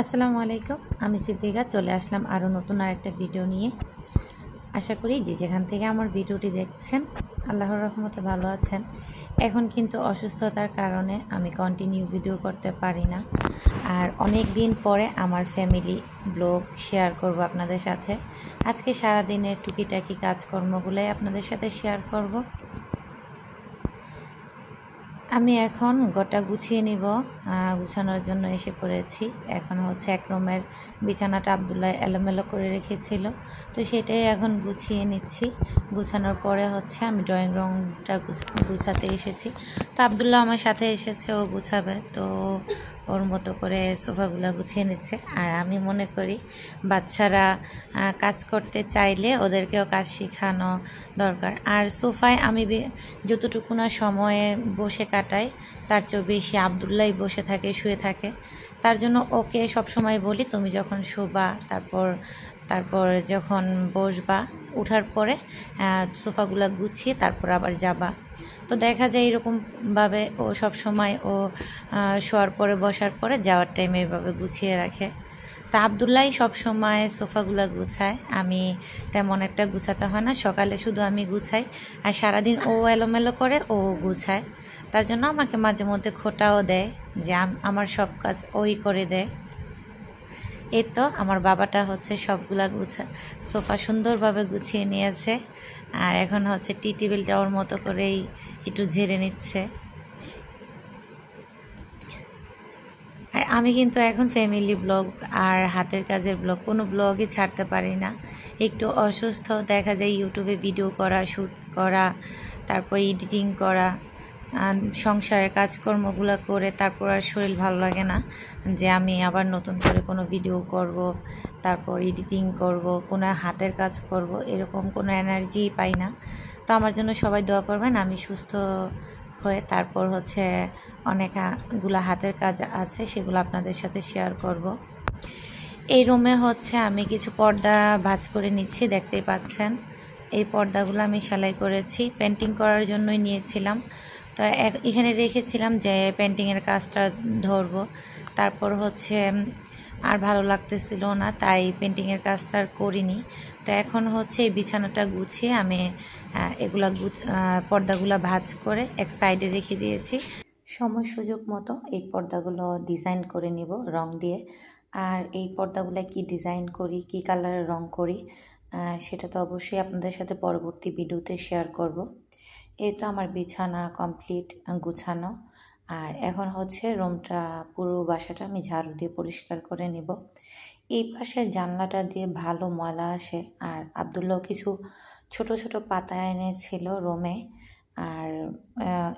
আসসালামু আলাইকুম, আমি সিদ্দিকা চলে আসলাম আরও নতুন আরেকটা ভিডিও নিয়ে। আশা করি যে যেখান থেকে আমার ভিডিওটি দেখছেন আল্লাহর রহমতে ভালো আছেন। এখন কিন্তু অসুস্থতার কারণে আমি কন্টিনিউ ভিডিও করতে পারি না, আর অনেক দিন পরে আমার ফ্যামিলি ব্লগ শেয়ার করব আপনাদের সাথে। আজকে সারাদিনের টুকিটাকি কাজকর্মগুলোই আপনাদের সাথে শেয়ার করব। আমি এখন গোটা গুছিয়ে নিব, গুছানোর জন্য এসে পড়েছি। এখন হচ্ছে এক রুমের বিছানাটা আব্দুল্লাহ এলোমেলো করে রেখেছিল, তো সেটাই এখন গুছিয়ে নিচ্ছি। গুছানোর পরে হচ্ছে আমি ড্রয়িং রুমটা গুছাতে এসেছি। তো আব্দুল্লাহ আমার সাথে এসেছে, ও গুছাবে, তো ওর মতো করে সোফাগুলো গুছিয়ে নিচ্ছে। আর আমি মনে করি বাচ্চারা কাজ করতে চাইলে ওদেরকেও কাজ শেখানো দরকার। আর সোফায় আমি যতটুকু না সময়ে বসে কাটাই, তার চেয়েও বেশি আব্দুল্লাহ বসে থাকে, শুয়ে থাকে। তার জন্য ওকে সবসময় বলি, তুমি যখন শোবা তারপর যখন বসবা, উঠার পরে সোফাগুলো গুছিয়ে তারপর আবার যাবা। তো দেখা যায় এরকমভাবে ও সবসময় শোয়ার পরে বসার পরে যাওয়ার টাইমে এভাবে গুছিয়ে রাখে। তা আবদুল্লাহ সবসময় সোফাগুলো গুছায়, আমি তেমন একটা গুছাতে হয় না। সকালে শুধু আমি গুছাই, আর সারাদিন ও এলোমেলো করে, ও গুছায়। তার জন্য আমাকে মাঝে মধ্যে খোঁটাও দেয় যে আমার সব কাজ ওই করে দেয়। এই তো আমার বাবাটা হচ্ছে সবগুলা সোফা সুন্দরভাবে গুছিয়ে নিয়েছে, আর এখন হচ্ছে টি টেবিল যাওয়ার মতো করেই একটু ঝেড়ে নিচ্ছে। আর আমি কিন্তু এখন ফ্যামিলি ব্লগ আর হাতের কাজের ব্লগ কোনো ব্লগই ছাড়তে পারি না। একটু অসুস্থ, দেখা যায় ইউটিউবে ভিডিও করা, শ্যুট করা, তারপর এডিটিং করা, সংসারের কাজকর্মগুলো করে তারপর আর শরীর ভালো লাগে না যে আমি আবার নতুন করে কোনো ভিডিও করব, তারপর এডিটিং করব, কোনো হাতের কাজ করব, এরকম কোনো এনার্জি পাই না। তো আমার জন্য সবাই দোয়া করবেন, আমি সুস্থ হয়ে তারপর হচ্ছে অনেকগুলো হাতের কাজ আছে, সেগুলো আপনাদের সাথে শেয়ার করব। এই রুমে হচ্ছে আমি কিছু পর্দা ভাঁজ করে নিচ্ছি, দেখতেই পাচ্ছেন। এই পর্দাগুলো আমি সেলাই করেছি, পেন্টিং করার জন্যই নিয়েছিলাম। তো এখানে রেখেছিলাম যে পেন্টিংয়ের কাজটা ধরবো, তারপর হচ্ছে আর ভালো লাগতেছিল না, তাই পেন্টিংয়ের কাজটা আর করিনি। তো এখন হচ্ছে এই বিছানাটা গুছিয়ে আমি পর্দাগুলো ভাঁজ করে এক সাইডে রেখে দিয়েছি। সময় সুযোগ মতো এই পর্দাগুলো ডিজাইন করে নিব রং দিয়ে। আর এই পর্দাগুলো কি ডিজাইন করি, কি কালারের রং করি, সেটা তো অবশ্যই আপনাদের সাথে পরবর্তী ভিডিওতে শেয়ার করব। এই তো আমার বিছানা কমপ্লিট গুছানো, আর এখন হচ্ছে রুমটা, পুরো বাসাটা আমি ঝাড়ু দিয়ে পরিষ্কার করে নিব। এই পাশের জানলাটা দিয়ে ভালো ময়লা আসে, আর আব্দুল্লাহ কিছু ছোট ছোট পাতা এনেছিল রুমে, আর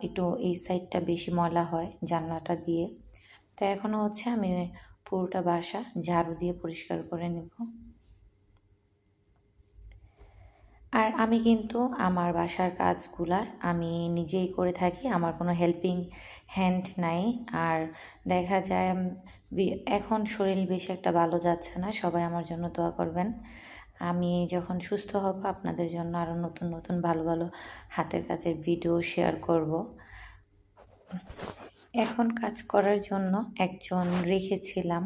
একটু এই সাইডটা বেশি ময়লা হয় জানলাটা দিয়ে। তো এখনও হচ্ছে আমি পুরোটা বাসা ঝাড়ু দিয়ে পরিষ্কার করে নেব। আর আমি কিন্তু আমার বাসার কাজগুলা আমি নিজেই করে থাকি, আমার কোনো হেল্পিং হ্যান্ড নাই। আর দেখা যায় এখন শরীর বেশি একটা ভালো যাচ্ছে না, সবাই আমার জন্য দোয়া করবেন। আমি যখন সুস্থ হব আপনাদের জন্য আরও নতুন নতুন ভালো ভালো হাতের কাজের ভিডিও শেয়ার করব। এখন কাজ করার জন্য একজন রেখেছিলাম,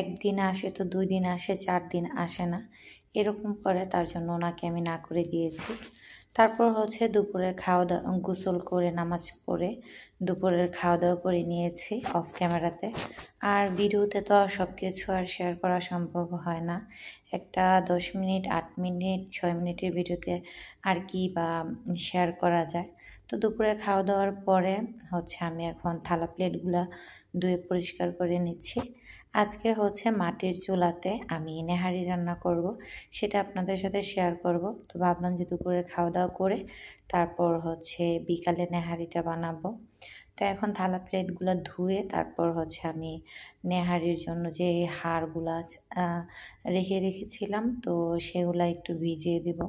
একদিন আসে তো 2 দিন আসে, 4 দিন আসে না, এরকম করে। তার জন্য ওনাকে আমি না করে দিয়েছি। তারপর হচ্ছে দুপুরের খাওয়া দাওয়া, গোসল করে নামাজ পড়ে দুপুরের খাওয়া দাওয়া করে নিয়েছি অফ ক্যামেরাতে। আর ভিডিওতে তো সব কিছু আর শেয়ার করা সম্ভব হয় না, একটা 10 মিনিট, 8 মিনিট, 6 মিনিটের ভিডিওতে আর কি বা শেয়ার করা যায়। তো দুপুরে খাওয়া দাওয়ার পরে হচ্ছে আমি এখন থালা প্লেটগুলো ধুয়ে পরিষ্কার করে নিচ্ছি। আজকে হচ্ছে মাটির চুলাতে আমি নেহারি রান্না করব, সেটা আপনাদের সাথে শেয়ার করব। তো ভাবলাম যে দুপুরে খাওয়া দাওয়া করে তারপর হচ্ছে বিকালে নেহারিটা বানাবো। তো এখন থালা প্লেটগুলো ধুয়ে তারপর হচ্ছে আমি নেহারির জন্য যে হাড়গুলো রেখেছিলাম, তো সেগুলো একটু ভিজিয়ে দেব।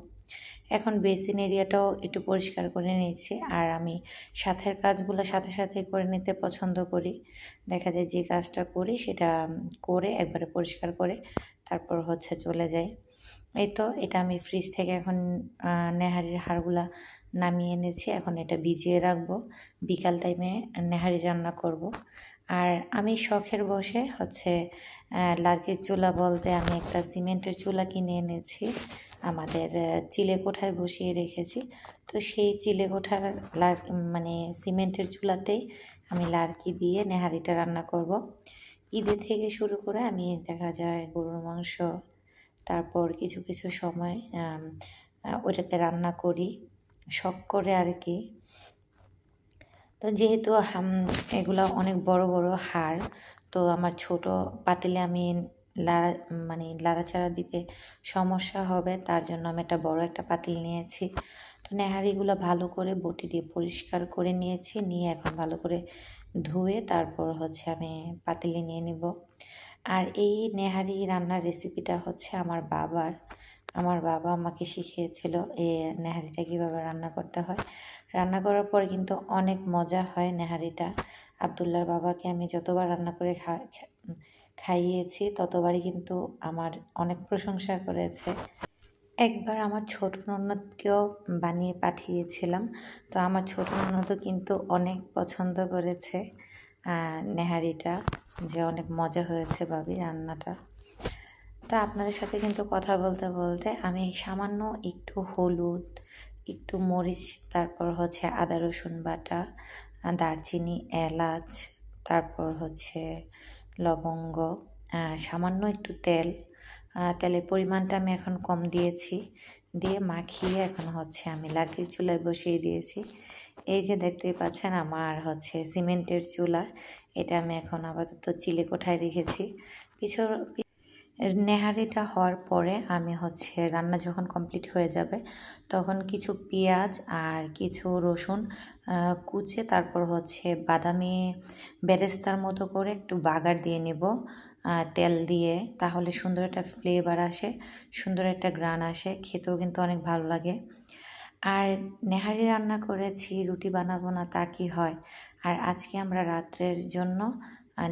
এখন বেসিন এরিয়াটাও একটু পরিষ্কার করে নিয়েছি। আর আমি সাথের কাজগুলো সাথে সাথে করে নিতে পছন্দ করি। দেখা যায় যে কাজটা করি সেটা করে একবারে পরিষ্কার করে তারপর হচ্ছে চলে যাই। এই তো এটা আমি ফ্রিজ থেকে এখন নেহারির হাড়গুলা নামিয়ে এনেছি, এখন এটা ভিজিয়ে রাখবো, বিকাল টাইমে নেহারি রান্না করব। আর আমি শখের বসে হচ্ছে লার্কির চুলা বলতে আমি একটা সিমেন্টের চুলা কিনে এনেছি, আমাদের চিলেকোঠায় বসিয়ে রেখেছি। তো সেই চিলেকোঠার মানে সিমেন্টের চুলাতেই আমি লার্কি দিয়ে নেহারিটা রান্না করব। ঈদের থেকে শুরু করে আমি দেখা যায় গরুর মাংস, তারপর কিছু কিছু সময় ওইটাতে রান্না করি, শখ করে আর কি। তো যেহেতু এগুলো অনেক বড় বড় হাড়, তো আমার ছোট পাতিলে আমি লাড়া মানে লাড়াচাড়া দিতে সমস্যা হবে, তার জন্য আমি একটা বড় একটা পাতিল নিয়েছি। তো নেহারিগুলো ভালো করে বটি দিয়ে পরিষ্কার করে নিয়েছি, নিয়ে এখন ভালো করে ধুয়ে তারপর হচ্ছে আমি পাতিলে নিয়ে নিব। আর এই নেহারি রান্নার রেসিপিটা হচ্ছে আমার বাবা আমাকে শিখিয়েছিল এই নেহারিটা কীভাবে রান্না করতে হয়। রান্না করার পরে কিন্তু অনেক মজা হয় নেহারিটা। আবদুল্লার বাবাকে আমি যতবার রান্না করে খাইয়েছি ততবারই কিন্তু আমার অনেক প্রশংসা করেছে। একবার আমার ছোট ননদকেও বানিয়ে পাঠিয়েছিলাম, তো আমার ছোট ননদও কিন্তু অনেক পছন্দ করেছে নেহারিটা, যে অনেক মজা হয়েছে ভাবি রান্নাটা। তা আপনাদের সাথে কিন্তু কথা বলতে বলতে আমি সামান্য একটু হলুদ, একটু মরিচ, তারপর হচ্ছে আদা রসুন বাটা, দারচিনি, এলাচ, তারপর হচ্ছে লবঙ্গ, সামান্য একটু তেল, তেলের পরিমাণটা আমি এখন কম দিয়েছি, দিয়ে মাখিয়ে এখন হচ্ছে আমি লার্কির চুলায় বসিয়ে দিয়েছি। এই যে দেখতেই পাচ্ছেন আমার হচ্ছে সিমেন্টের চুলা, এটা আমি এখন আপাতত চিলেকোঠায় রেখেছি। নেহারিটা হওয়ার পরে আমি হচ্ছে রান্না যখন কমপ্লিট হয়ে যাবে তখন কিছু পেঁয়াজ আর কিছু রসুন কুচে তারপর হচ্ছে বাদামি বেরেস্তার মতো করে একটু বাগার দিয়ে নেব তেল দিয়ে, তাহলে সুন্দর একটা ফ্লেভার আসে, সুন্দর একটা গ্রান আসে, খেতেও কিন্তু অনেক ভালো লাগে। আর নেহারি রান্না করেছি, রুটি বানাবো না তা কি হয়। আর আজকে আমরা রাত্রের জন্য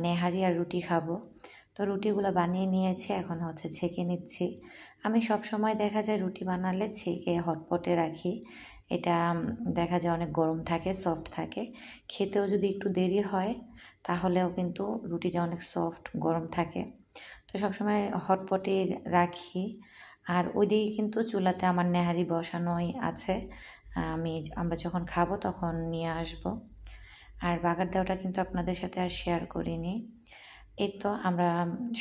নেহারি আর রুটি খাবো। তো রুটিগুলো বানিয়ে নিয়েছি, এখন হচ্ছে ছেঁকে নিচ্ছি। আমি সব সময় দেখা যায় রুটি বানালে ছেঁকে হটপটে রাখি, এটা দেখা যায় অনেক গরম থাকে, সফট থাকে, খেতেও যদি একটু দেরি হয় তাহলেও কিন্তু রুটিটা অনেক সফট গরম থাকে। তো সবসময় হটপটে রাখি। আর ওইদিকে কিন্তু চুলাতে আমার নেহারি বসানোই আছে, আমরা যখন খাবো তখন নিয়ে আসব। আর বাগার দেওয়াটা কিন্তু আপনাদের সাথে আর শেয়ার করিনি। এই তো আমরা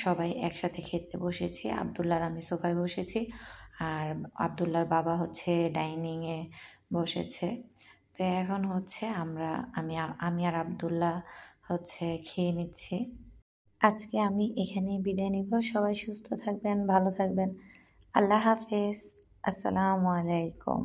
সবাই একসাথে খেতে বসেছি, আবদুল্লার আমি সোফায় বসেছি আর আবদুল্লার বাবা হচ্ছে ডাইনিংয়ে বসেছে। তো এখন হচ্ছে আমি আর আবদুল্লাহ হচ্ছে খেয়ে নিচ্ছি। আজকে আমি এখানেই বিদায় নিব। সবাই সুস্থ থাকবেন, ভালো থাকবেন। আল্লাহ হাফেজ। আসসালামু আলাইকুম।